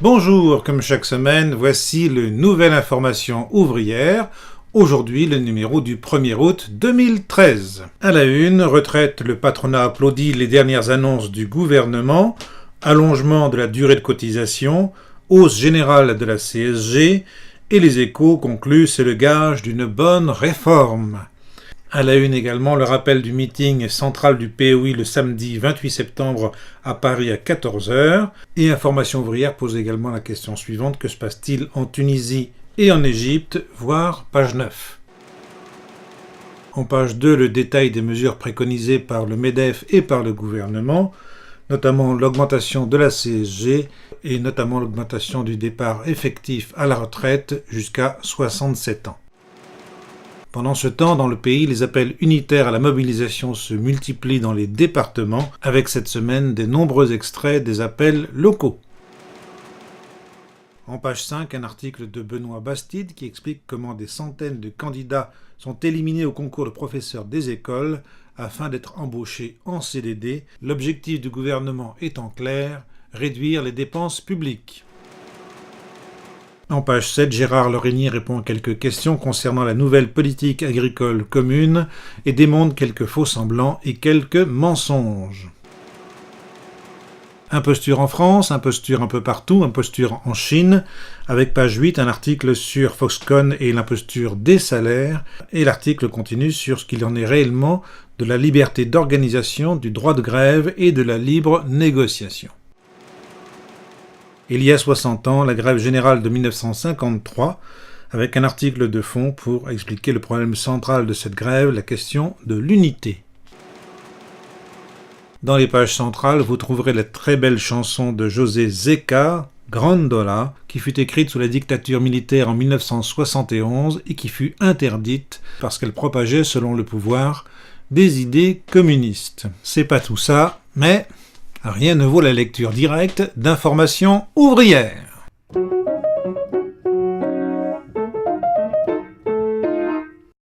Bonjour, comme chaque semaine, voici le Nouvelle Information Ouvrière. Aujourd'hui, le numéro du 1er août 2013. À la une, retraite, le patronat applaudit les dernières annonces du gouvernement, allongement de la durée de cotisation, hausse générale de la CSG, et les Échos concluent c'est le gage d'une bonne réforme. À la une également, le rappel du meeting central du POI le samedi 28 septembre à Paris à 14h. Et Information ouvrière pose également la question suivante, que se passe-t-il en Tunisie et en Égypte, voire page 9. En page 2, le détail des mesures préconisées par le MEDEF et par le gouvernement, notamment l'augmentation de la CSG et notamment l'augmentation du départ effectif à la retraite jusqu'à 67 ans. Pendant ce temps, dans le pays, les appels unitaires à la mobilisation se multiplient dans les départements, avec cette semaine des nombreux extraits des appels locaux. En page 5, un article de Benoît Bastide qui explique comment des centaines de candidats sont éliminés au concours de professeurs des écoles afin d'être embauchés en CDD. L'objectif du gouvernement étant clair, réduire les dépenses publiques. En page 7, Gérard Lorigny répond à quelques questions concernant la nouvelle politique agricole commune et démontre quelques faux-semblants et quelques mensonges. Imposture en France, imposture un peu partout, imposture en Chine, avec page 8, un article sur Foxconn et l'imposture des salaires, et l'article continue sur ce qu'il en est réellement de la liberté d'organisation, du droit de grève et de la libre négociation. Il y a 60 ans, la grève générale de 1953, avec un article de fond pour expliquer le problème central de cette grève, la question de l'unité. Dans les pages centrales, vous trouverez la très belle chanson de José Zeca, Grandola, qui fut écrite sous la dictature militaire en 1971 et qui fut interdite parce qu'elle propageait, selon le pouvoir, des idées communistes. C'est pas tout ça, mais rien ne vaut la lecture directe d'Information ouvrière.